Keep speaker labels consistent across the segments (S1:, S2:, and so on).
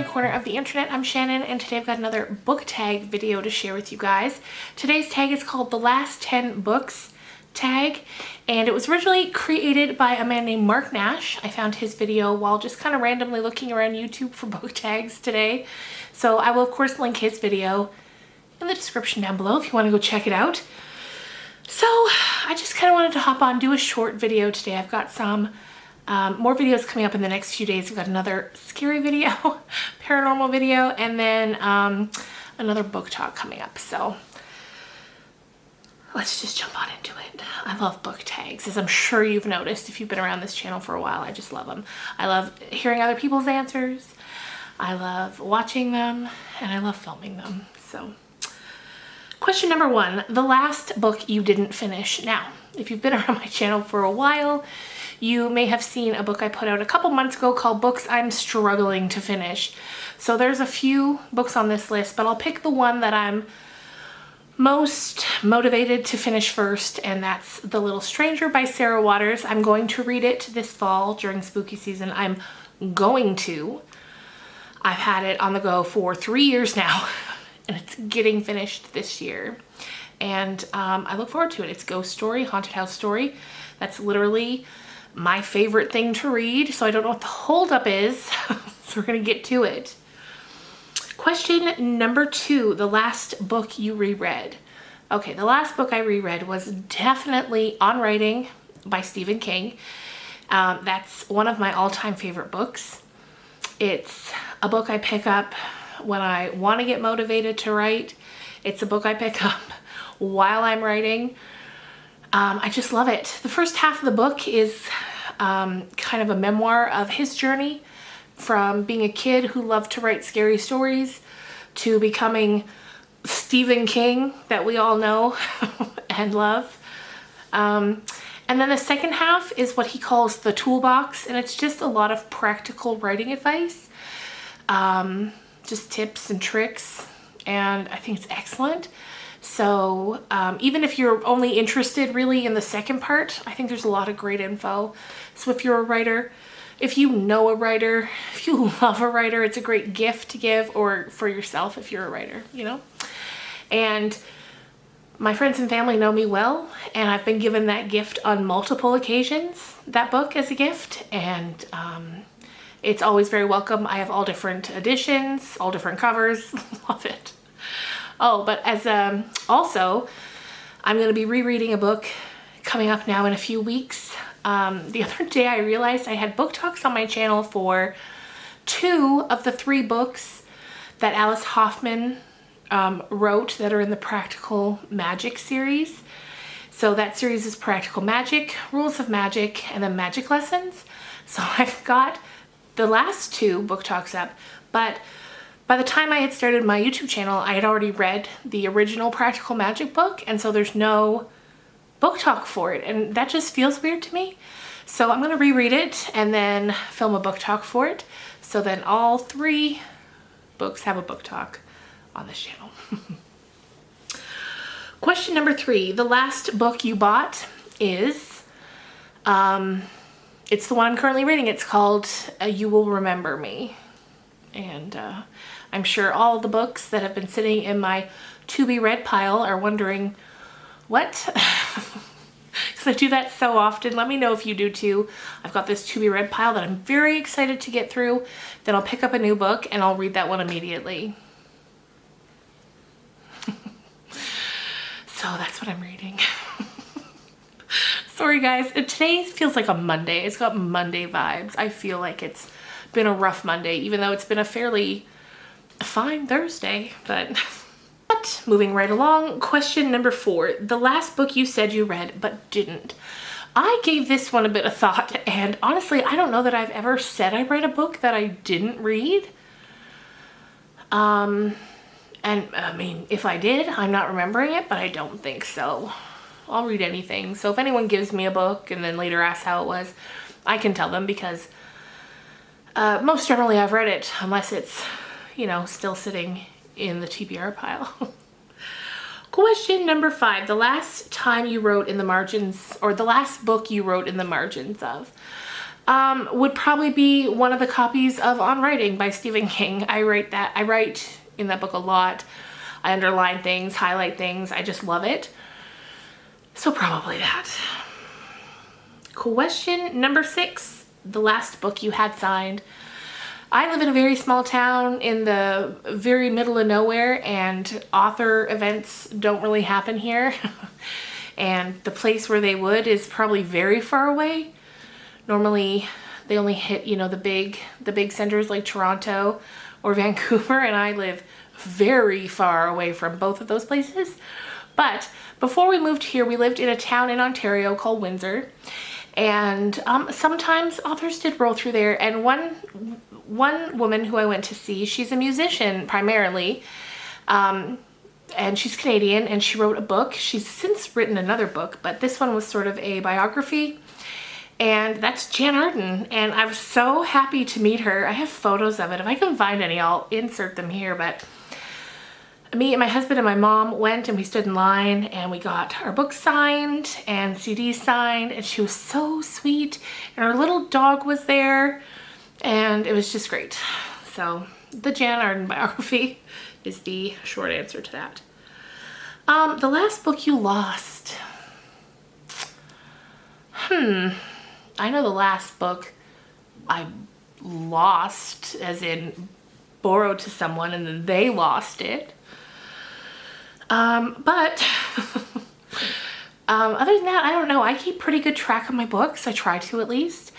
S1: corner of the internet. I'm Shannon, and today I've got another book tag video to share with you guys. Today's tag is called the Last 10 Books tag, and it was originally created by a man named Mark Nash. I found his video while just kind of randomly looking around YouTube for book tags today. So I will of course link his video in the description down below if you want to go check it out. So I just kind of wanted to hop on, do a short video today. I've got some more videos coming up in the next few days. We've got another scary video, paranormal video, and then another book talk coming up. So let's just jump on into it. I love book tags, as I'm sure you've noticed if you've been around this channel for a while. I just love them. I love hearing other people's answers. I love watching them, and I love filming them. So question number 1, the last book you didn't finish. Now, if you've been around my channel for a while, you may have seen a book I put out a couple months ago called Books I'm Struggling to Finish. So there's a few books on this list, but I'll pick the one that I'm most motivated to finish first, and that's The Little Stranger by Sarah Waters. I'm going to read it this fall during spooky season. I'm going to. I've had it on the go for 3 years now, and it's getting finished this year. And I look forward to it. It's ghost story, haunted house story. That's literally my favorite thing to read, so I don't know what the holdup is, so we're gonna get to it. Question number 2, the last book you reread. Okay, the last book I reread was definitely On Writing by Stephen King. That's one of my all-time favorite books. It's a book I pick up when I want to get motivated to write. It's a book I pick up while I'm writing. I just love it. The first half of the book is kind of a memoir of his journey from being a kid who loved to write scary stories to becoming Stephen King that we all know and love. And then the second half is what he calls the toolbox, and it's just a lot of practical writing advice, just tips and tricks, and I think it's excellent. So even if you're only interested really in the second part, I think there's a lot of great info. So if you're a writer, if you know a writer, if you love a writer, it's a great gift to give, or for yourself if you're a writer, you know? And my friends and family know me well, and I've been given that gift on multiple occasions, that book as a gift, and it's always very welcome. I have all different editions, all different covers, love it. Oh, but as also, I'm going to be rereading a book coming up now in a few weeks. The other day I realized I had book talks on my channel for 2 of the 3 books that Alice Hoffman wrote that are in the Practical Magic series. So that series is Practical Magic, Rules of Magic, and then Magic Lessons. So I've got the last 2 book talks up, but by the time I had started my YouTube channel, I had already read the original Practical Magic book, and so there's no book talk for it, and that just feels weird to me. So I'm gonna reread it and then film a book talk for it, so then all 3 books have a book talk on this channel. Question number 3, the last book you bought is, it's the one I'm currently reading. It's called You Will Remember Me. And I'm sure all the books that have been sitting in my to be read pile are wondering, what? Because I do that so often. Let me know if you do too. I've got this to be read pile that I'm very excited to get through. Then I'll pick up a new book and I'll read that one immediately. So that's what I'm reading. Sorry guys, today feels like a Monday. It's got Monday vibes. I feel like it's been a rough Monday, even though it's been a fairly fine Thursday, but moving right along. Question number 4, the last book you said you read but didn't. I gave this one a bit of thought, and honestly I don't know that I've ever said I read a book that I didn't read. And I mean, if I did, I'm not remembering it, but I don't think so. I'll read anything. So if anyone gives me a book and then later asks how it was, I can tell them, because most generally I've read it, unless it's, you know, still sitting in the TBR pile. Question number 5, the last time you wrote in the margins, or the last book you wrote in the margins of. would probably be one of the copies of On Writing by Stephen King. I write in that book a lot. I underline things, highlight things. I just love it. So probably that. Question number 6, the last book you had signed. I live in a very small town in the very middle of nowhere, and author events don't really happen here. And the place where they would is probably very far away. Normally they only hit, you know, the big centers like Toronto or Vancouver, and I live very far away from both of those places. But before we moved here, we lived in a town in Ontario called Windsor, and sometimes authors did roll through there. And one woman who I went to see, she's a musician primarily, and she's Canadian, and she wrote a book. She's since written another book, but this one was sort of a biography, and that's Jan Arden, and I was so happy to meet her. I have photos of it. If I can find any, I'll insert them here, but me and my husband and my mom went, and we stood in line, and we got our books signed and CDs signed, and she was so sweet, and our little dog was there, and it was just great. So the Jan Arden biography is the short answer to that. The last book you lost. I know the last book I lost, as in borrowed to someone and then they lost it. But other than that, I don't know. I keep pretty good track of my books. I try to, at least.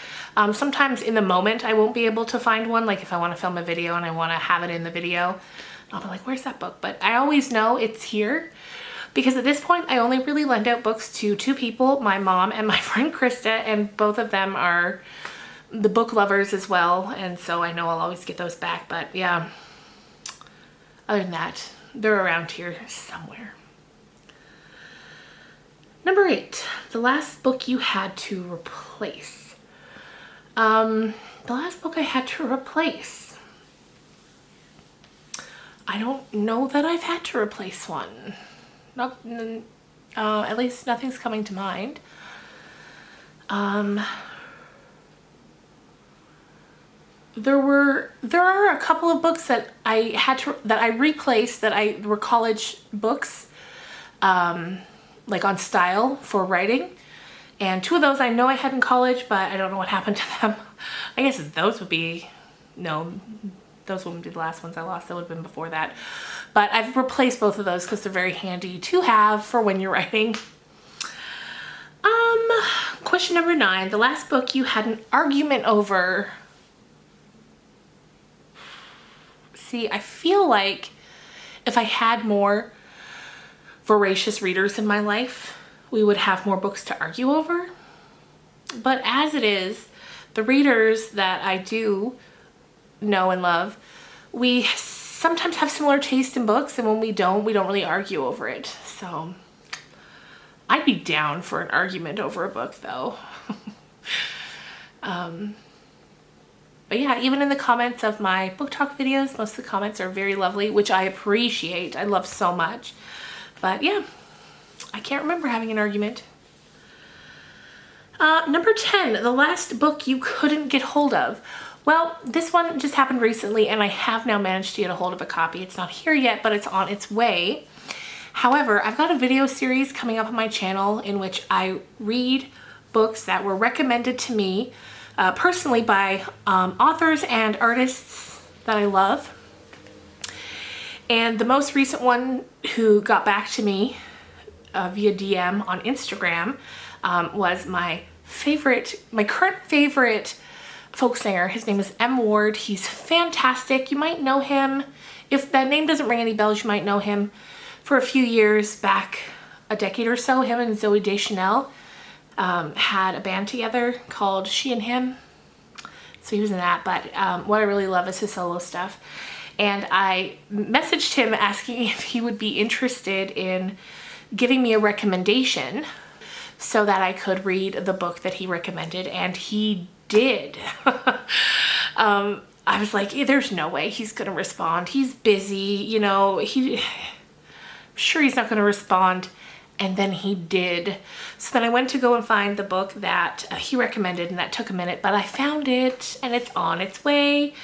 S1: Sometimes in the moment I won't be able to find one. Like if I want to film a video and I want to have it in the video, I'll be like, where's that book? But I always know it's here, because at this point I only really lend out books to 2 people, my mom and my friend Krista, and both of them are the book lovers as well, and so I know I'll always get those back. But yeah, other than that, they're around here somewhere. Number 8, the last book you had to replace. The last book I had to replace. I don't know that I've had to replace one. Not, at least nothing's coming to mind. There are a couple of books that I replaced that were college books, like on style for writing. And 2 of those I know I had in college, but I don't know what happened to them. I guess those wouldn't be the last ones I lost. That would have been before that. But I've replaced both of those because they're very handy to have for when you're writing. Question number 9, the last book you had an argument over. See, I feel like if I had more voracious readers in my life, we would have more books to argue over. But as it is, the readers that I do know and love, we sometimes have similar taste in books, and when we don't really argue over it. So I'd be down for an argument over a book, though. But yeah, even in the comments of my book talk videos, most of the comments are very lovely, which I appreciate. I love so much. But yeah, I can't remember having an argument. Number 10, the last book you couldn't get hold of. Well, this one just happened recently, and I have now managed to get a hold of a copy. It's not here yet, but it's on its way. However, I've got a video series coming up on my channel in which I read books that were recommended to me personally by authors and artists that I love. And the most recent one who got back to me via DM on Instagram was my current favorite folk singer. His name is M. Ward. He's fantastic. You might know him. If that name doesn't ring any bells, you might know him. For a few years back, a decade or so, him and Zoe Deschanel had a band together called She and Him. So he was in that, but what I really love is his solo stuff. And I messaged him asking if he would be interested in giving me a recommendation so that I could read the book that he recommended, and he did. I was like, there's no way he's gonna respond. He's busy, you know, I'm sure he's not gonna respond And then he did. So then I went to go and find the book that he recommended, and that took a minute, but I found it and it's on its way.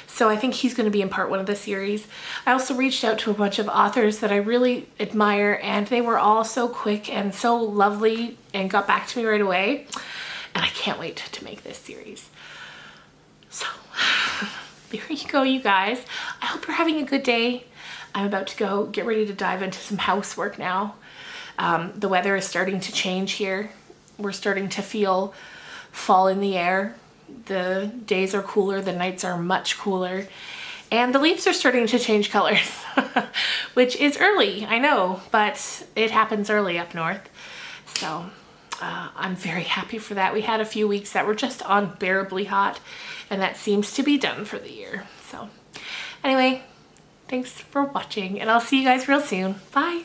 S1: So I think he's going to be in part 1 of the series. I also reached out to a bunch of authors that I really admire, and they were all so quick and so lovely and got back to me right away. And I can't wait to make this series. So there you go, you guys. I hope you're having a good day. I'm about to go get ready to dive into some housework now. The weather is starting to change here. We're starting to feel fall in the air. The days are cooler, the nights are much cooler, and the leaves are starting to change colors, which is early, I know, but it happens early up north. So I'm very happy for that. We had a few weeks that were just unbearably hot, and that seems to be done for the year. So anyway, thanks for watching, and I'll see you guys real soon. Bye.